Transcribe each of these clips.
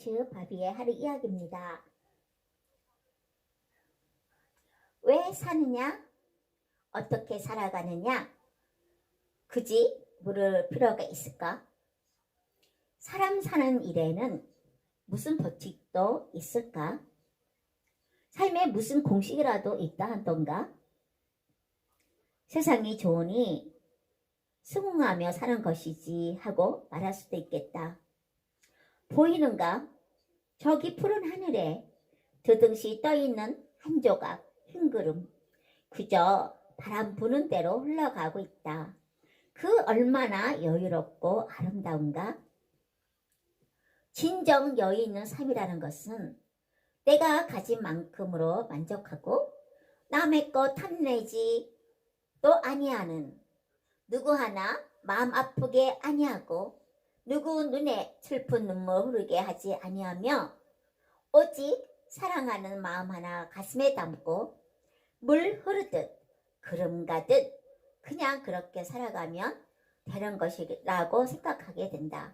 콘텐츠 바비의 하루 이야기입니다. 왜 사느냐? 어떻게 살아가느냐? 굳이 물을 필요가 있을까? 사람 사는 일에는 무슨 법칙도 있을까? 삶에 무슨 공식이라도 있다 하던가? 세상이 좋으니 수긍하며 사는 것이지 하고 말할 수도 있겠다. 보이는가? 저기 푸른 하늘에 드등시 떠있는 한 조각 흰구름, 그저 바람 부는 대로 흘러가고 있다. 그 얼마나 여유롭고 아름다운가? 진정 여유 있는 삶이라는 것은 내가 가진 만큼으로 만족하고 남의 것 탐내지 또 아니하는, 누구 하나 마음 아프게 아니하고 누구 눈에 슬픈 눈물 흐르게 하지 아니하며 오직 사랑하는 마음 하나 가슴에 담고 물 흐르듯 구름 가듯 그냥 그렇게 살아가면 되는 것이라고 생각하게 된다.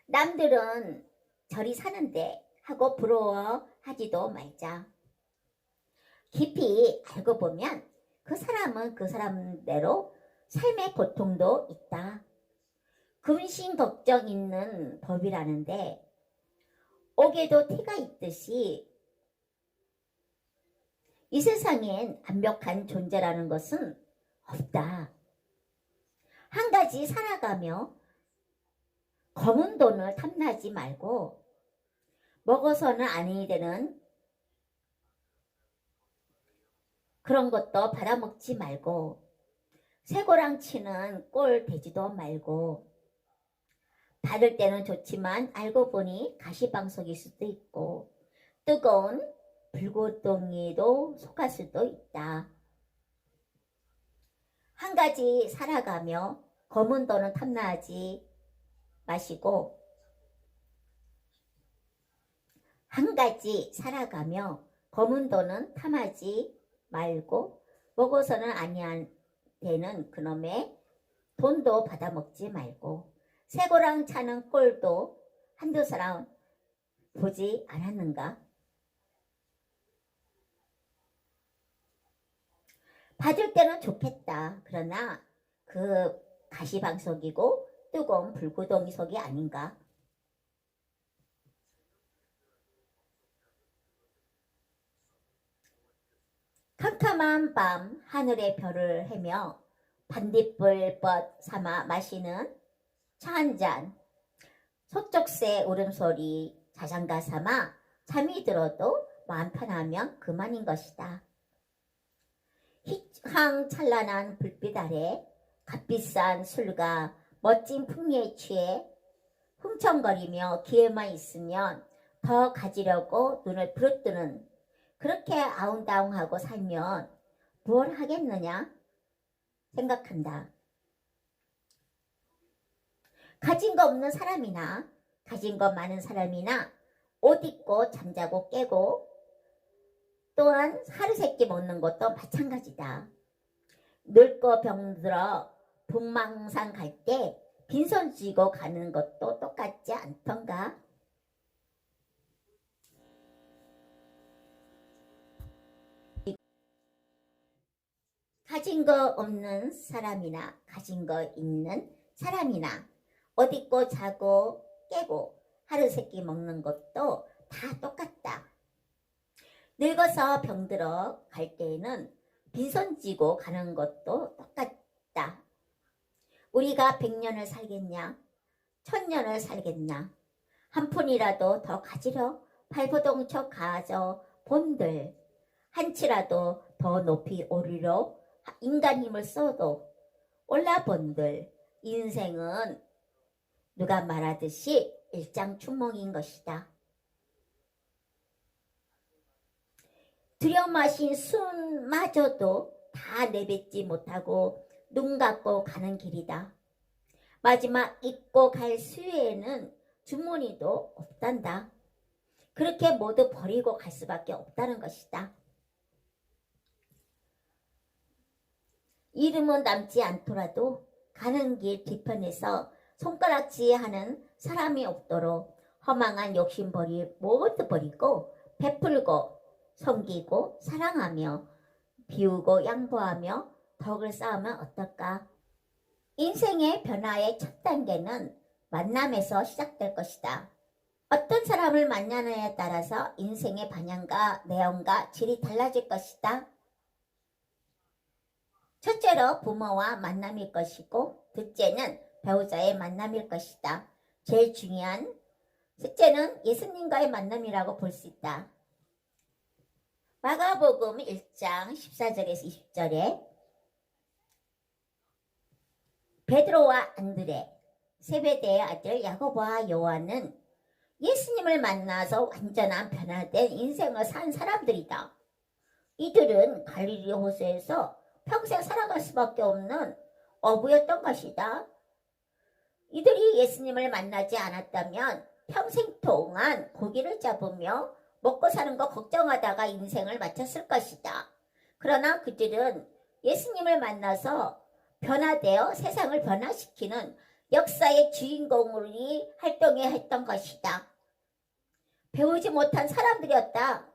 남들은 저리 사는데 하고 부러워하지도 말자. 깊이 알고 보면 그 사람은 그 사람대로 삶의 고통도 있다. 근심 걱정 있는 법이라는데 옥에도 티가 있듯이 이 세상엔 완벽한 존재라는 것은 없다. 한 가지 살아가며 검은 돈을 탐나지 말고 먹어서는 아니 되는 그런 것도 받아먹지 말고 쇠고랑 치는 꼴 되지도 말고 받을 때는 좋지만 알고 보니 가시방석일 수도 있고 뜨거운 불고동이도 속할 수도 있다. 한 가지 살아가며 검은 돈은 탐나지 마시고 한 가지 살아가며 검은 돈은 탐하지 말고 먹어서는 아니한 되는 그놈의 돈도 받아먹지 말고 쇠고랑 차는 꼴도 한두 사람 보지 않았는가? 받을 때는 좋겠다. 그러나 그 가시방석이고 뜨거운 불구덩이 속이 아닌가? 캄캄한 밤 하늘의 별을 헤며 반딧불 뻗 삼아 마시는 차 한 잔, 소쪽새 울음소리 자장가 삼아 잠이 들어도 마음 편하면 그만인 것이다. 휘황찬란한 불빛 아래 값비싼 술과 멋진 풍미에 취해 흥청거리며 기회만 있으면 더 가지려고 눈을 부릅뜨는 그렇게 아웅다웅하고 살면 뭘 하겠느냐 생각한다. 가진 거 없는 사람이나 가진 거 많은 사람이나 옷 입고 잠자고 깨고 또한 하루 세끼 먹는 것도 마찬가지다. 늙고 병들어 분망상 갈 때 빈손 쥐고 가는 것도 똑같지 않던가? 가진 거 없는 사람이나 가진 거 있는 사람이나 옷 입고 자고 깨고 하루 세끼 먹는 것도 다 똑같다. 늙어서 병들어 갈 때에는 빈손 쥐고 가는 것도 똑같다. 우리가 100년을 살겠냐? 1000년을 살겠나? 한 푼이라도 더 가지러 발버둥쳐 가져 본들 한치라도 더 높이 오르려 인간 힘을 써도 올라본들 인생은 누가 말하듯이 일장춘몽인 것이다. 들여마신 술마저도 다 내뱉지 못하고 눈 감고 가는 길이다. 마지막 잊고 갈 수혜에는 주머니도 없단다. 그렇게 모두 버리고 갈 수밖에 없다는 것이다. 이름은 남지 않더라도 가는 길 뒤편에서 손가락질하는 사람이 없도록 허망한 욕심벌이 모두 버리고 베풀고 섬기고 사랑하며 비우고 양보하며 덕을 쌓으면 어떨까? 인생의 변화의 첫 단계는 만남에서 시작될 것이다. 어떤 사람을 만나느냐에 따라서 인생의 방향과 내용과 질이 달라질 것이다. 첫째로 부모와 만남일 것이고, 둘째는 배우자의 만남일 것이다. 제일 중요한 셋째는 예수님과의 만남이라고 볼 수 있다. 마가복음 1장 14절에서 20절에 베드로와 안드레, 세베대의 아들 야고보와 요한은 예수님을 만나서 완전한 변화된 인생을 산 사람들이다. 이들은 갈릴리 호수에서 평생 살아갈 수밖에 없는 어부였던 것이다. 이들이 예수님을 만나지 않았다면 평생 동안 고기를 잡으며 먹고 사는 거 걱정하다가 인생을 마쳤을 것이다. 그러나 그들은 예수님을 만나서 변화되어 세상을 변화시키는 역사의 주인공으로 활동해 했던 것이다. 배우지 못한 사람들이었다.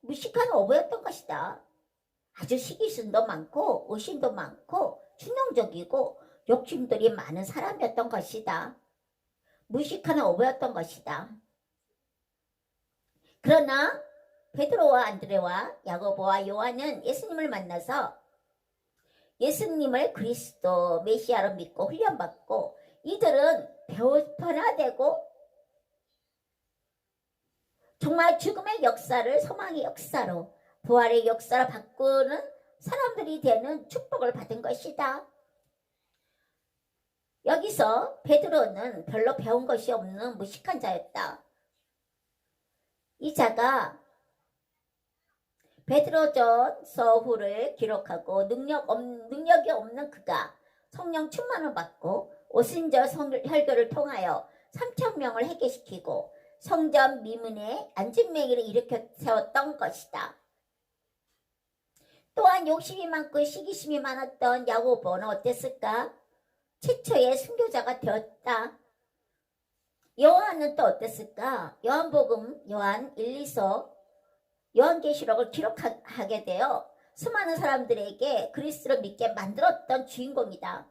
무식한 어부였던 것이다. 아주 시기심도 많고 의심도 많고 충동적이고 욕심들이 많은 사람이었던 것이다. 무식한 어부였던 것이다. 그러나 베드로와 안드레와 야고보와 요한은 예수님을 만나서 예수님을 그리스도 메시아로 믿고 훈련받고 이들은 변화되고 정말 죽음의 역사를 소망의 역사로 부활의 역사로 바꾸는 사람들이 되는 축복을 받은 것이다. 여기서 베드로는 별로 배운 것이 없는 무식한 자였다. 이 자가 베드로전서후를 기록하고 능력이 없는 그가 성령 충만을 받고 오순절 혈교를 통하여 3,000명을 해계시키고 성전 미문에 안진맹이를 일으켜 세웠던 것이다. 또한 욕심이 많고 시기심이 많았던 야고보는 어땠을까? 최초의 순교자가 되었다. 요한은 또 어땠을까? 요한복음, 요한 1, 2서 요한계시록을 기록하게 되어 수많은 사람들에게 그리스도를 믿게 만들었던 주인공이다.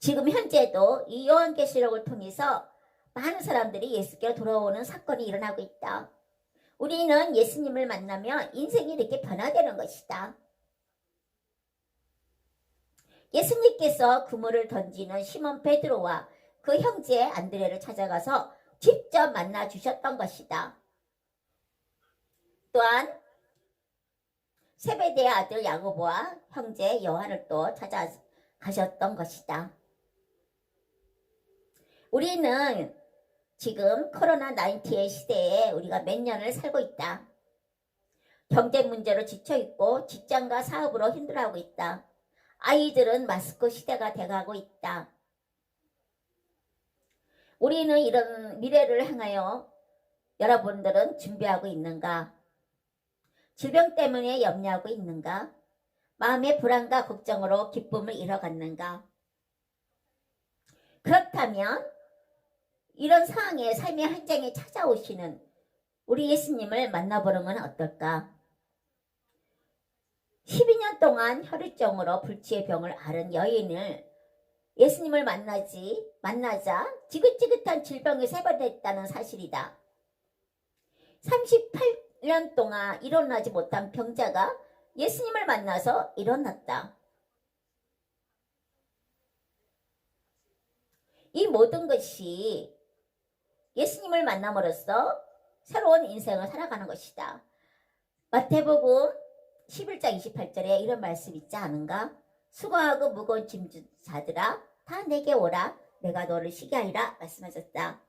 지금 현재도 이 요한계시록을 통해서 많은 사람들이 예수께로 돌아오는 사건이 일어나고 있다. 우리는 예수님을 만나면 인생이 이렇게 변화되는 것이다. 예수님께서 그물을 던지는 시몬 베드로와 그 형제 안드레를 찾아가서 직접 만나 주셨던 것이다. 또한 세베대의 아들 야고보와 형제 요한을 또 찾아가셨던 것이다. 우리는 지금 코로나19의 시대에 우리가 몇 년을 살고 있다. 경제 문제로 지쳐있고 직장과 사업으로 힘들어하고 있다. 아이들은 마스크 시대가 돼가고 있다. 우리는 이런 미래를 향하여 여러분들은 준비하고 있는가? 질병 때문에 염려하고 있는가? 마음의 불안과 걱정으로 기쁨을 잃어갔는가? 그렇다면 이런 상황에 삶의 현장에 찾아오시는 우리 예수님을 만나보는 건 어떨까? 12년 동안 혈루증으로 불치의 병을 앓은 여인을 예수님을 만나자 지긋지긋한 질병이 세발됐다는 사실이다. 38년 동안 일어나지 못한 병자가 예수님을 만나서 일어났다. 이 모든 것이 예수님을 만남으로써 새로운 인생을 살아가는 것이다. 마태복음 11장 28절에 이런 말씀 있지 않은가? 수고하고 무거운 짐진 자들아 다 내게 오라 내가 너를 쉬게 하리라 말씀하셨다.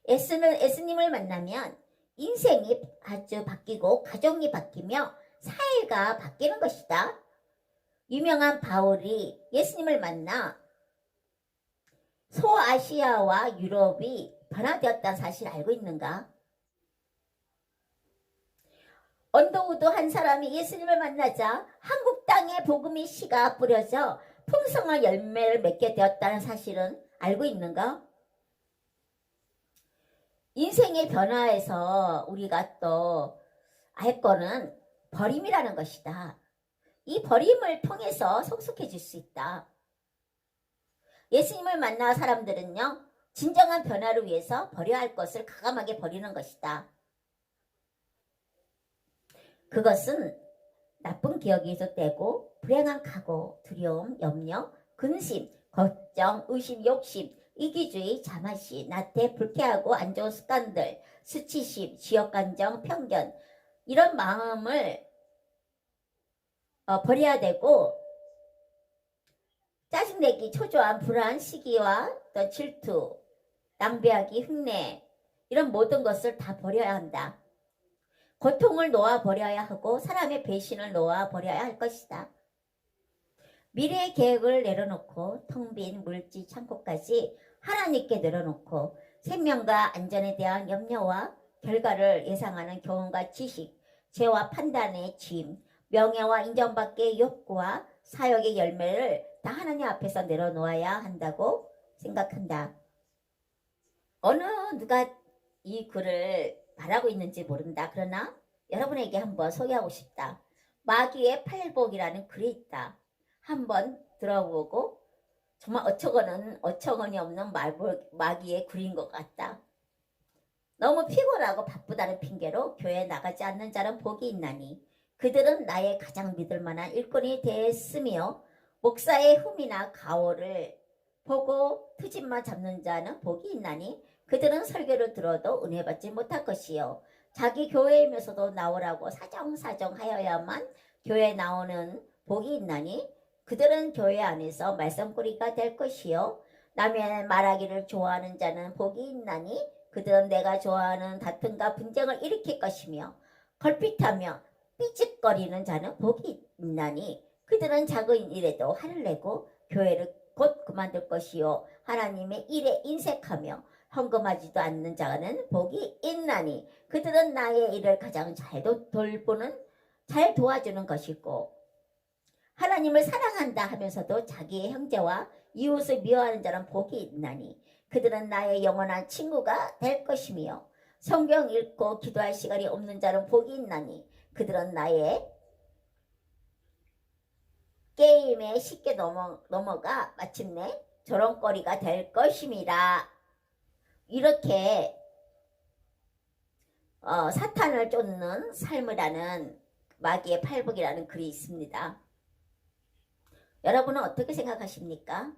예수님을 만나면 인생이 아주 바뀌고 가정이 바뀌며 사회가 바뀌는 것이다. 유명한 바울이 예수님을 만나 소아시아와 유럽이 변화되었다는 사실 알고 있는가? 언더우드 한 사람이 예수님을 만나자 한국 땅에 복음의 씨가 뿌려져 풍성한 열매를 맺게 되었다는 사실은 알고 있는가? 인생의 변화에서 우리가 또 알 거는 버림이라는 것이다. 이 버림을 통해서 성숙해질 수 있다. 예수님을 만나 사람들은요, 진정한 변화를 위해서 버려야 할 것을 과감하게 버리는 것이다. 그것은 나쁜 기억이 있었대고 불행한 각오, 두려움, 염려, 근심, 걱정, 의심, 욕심, 이기주의, 자만심, 나태, 불쾌하고 안 좋은 습관들, 수치심, 지역감정, 편견 이런 마음을 버려야 되고 짜증내기, 초조함, 불안, 시기와 또 질투, 낭비하기, 흉내 이런 모든 것을 다 버려야 한다. 고통을 놓아버려야 하고 사람의 배신을 놓아버려야 할 것이다. 미래의 계획을 내려놓고 텅 빈 물질 창고까지 하나님께 내려놓고 생명과 안전에 대한 염려와 결과를 예상하는 경험과 지식, 죄와 판단의 짐, 명예와 인정받기의 욕구와 사역의 열매를 다 하나님 앞에서 내려놓아야 한다고 생각한다. 어느 누가 이 글을 말하고 있는지 모른다. 그러나 여러분에게 한번 소개하고 싶다. 마귀의 팔복이라는 글이 있다. 한번 들어보고 정말 어처구니 없는 마귀의 글인 것 같다. 너무 피곤하고 바쁘다는 핑계로 교회에 나가지 않는 자는 복이 있나니 그들은 나의 가장 믿을 만한 일꾼이 됐으며 목사의 흠이나 가오를 보고 트집만 잡는 자는 복이 있나니 그들은 설교를 들어도 은혜 받지 못할 것이요 자기 교회이면서도 나오라고 사정사정 하여야만 교회에 나오는 복이 있나니 그들은 교회 안에서 말썽꾸리가 될 것이요 남의 말하기를 좋아하는 자는 복이 있나니 그들은 내가 좋아하는 다툼과 분쟁을 일으킬 것이며 걸핏하며 삐짓거리는 자는 복이 있나니 그들은 작은 일에도 화를 내고 교회를 곧 그만둘 것이요 하나님의 일에 인색하며 헌금하지도 않는 자는 복이 있나니 그들은 나의 일을 가장 잘 도와주는 것이고 하나님을 사랑한다 하면서도 자기의 형제와 이웃을 미워하는 자는 복이 있나니 그들은 나의 영원한 친구가 될 것이며 성경 읽고 기도할 시간이 없는 자는 복이 있나니 그들은 나의 게임에 쉽게 넘어가 마침내 조롱거리가 될 것임이라. 이렇게 사탄을 쫓는 삶이라는 마귀의 팔복이라는 글이 있습니다. 여러분은 어떻게 생각하십니까?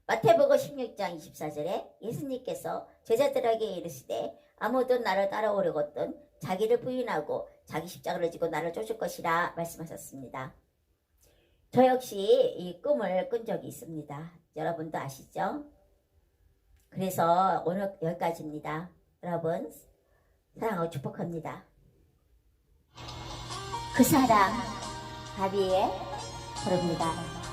마태복음 16장 24절에 예수님께서 제자들에게 이르시되 아무도 나를 따라오려거든 자기를 부인하고 자기 십자가를 지고 나를 쫓을 것이라 말씀하셨습니다. 저 역시 이 꿈을 꾼 적이 있습니다. 여러분도 아시죠? 그래서 오늘 여기까지입니다. 여러분 사랑하고 축복합니다. 그 사랑 다비에 부릅니다.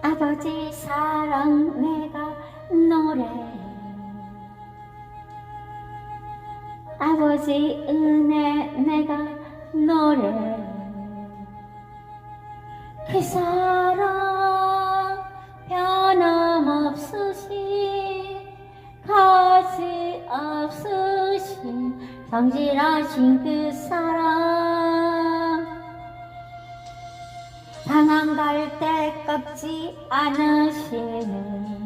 아버지 사랑 내가 노래해 아버지 은혜 내가 노래해 그 사랑 변함없으신 거짓없으신 성실하신 그 사랑 방황 갈 때 꺾지 않으시는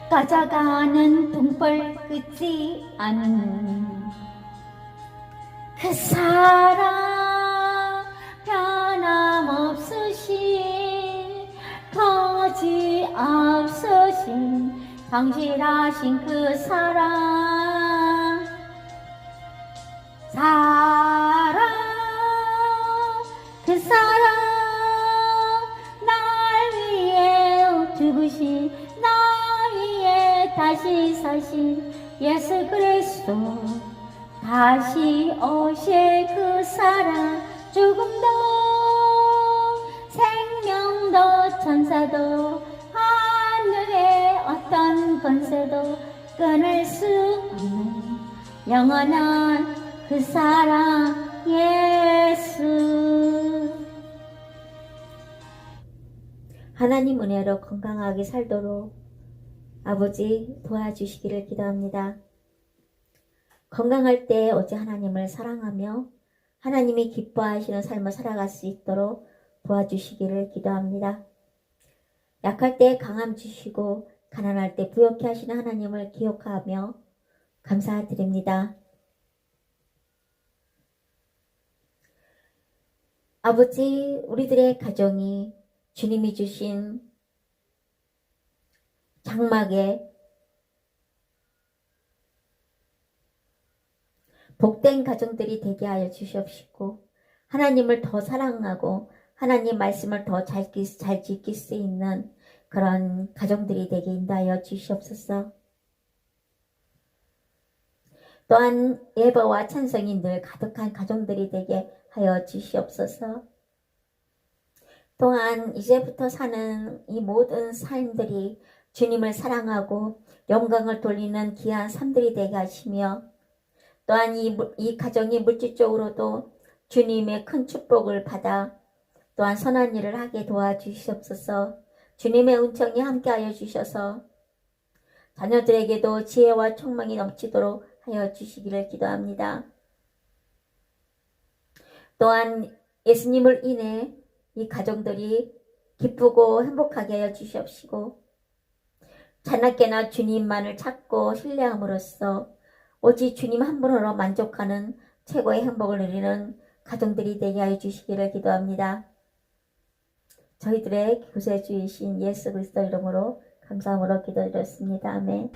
꺼져가는 등불 끄지 않는 그 사랑 변함없으신 거짓없으신 성실하신 그 사랑 그 사랑 날 위해 죽으신 날 위해 다시 사신 예수 그리스도 다시 오실 그 사랑 죽음도 생명도 천사도 하늘의 어떤 권세도 끊을 수 없는 영원한 그 사랑 예수. 하나님 은혜로 건강하게 살도록 아버지 도와주시기를 기도합니다. 건강할 때 오직 하나님을 사랑하며 하나님이 기뻐하시는 삶을 살아갈 수 있도록 도와주시기를 기도합니다. 약할 때 강함 주시고 가난할 때 부욕케 하시는 하나님을 기억하며 감사드립니다. 아버지, 우리들의 가정이 주님이 주신 장막에 복된 가정들이 되게 하여 주시옵시고 하나님을 더 사랑하고 하나님 말씀을 더 잘 지킬 수 있는 그런 가정들이 되게 인도하여 주시옵소서. 또한 예배와 찬송이 늘 가득한 가정들이 되게 하여 주시옵소서. 또한 이제부터 사는 이 모든 삶들이 주님을 사랑하고 영광을 돌리는 귀한 삶들이 되게 하시며 또한 이 가정이 물질적으로도 주님의 큰 축복을 받아 또한 선한 일을 하게 도와주시옵소서. 주님의 은총이 함께하여 주셔서 자녀들에게도 지혜와 총명이 넘치도록 하여 주시기를 기도합니다. 또한 예수님을 인해 이 가정들이 기쁘고 행복하게 하여 주시옵시고 자나깨나 주님만을 찾고 신뢰함으로써 오직 주님 한 분으로 만족하는 최고의 행복을 누리는 가정들이 되게 하여 주시기를 기도합니다. 저희들의 구세주이신 예수 그리스도 이름으로 감사함으로 기도드렸습니다. 아멘.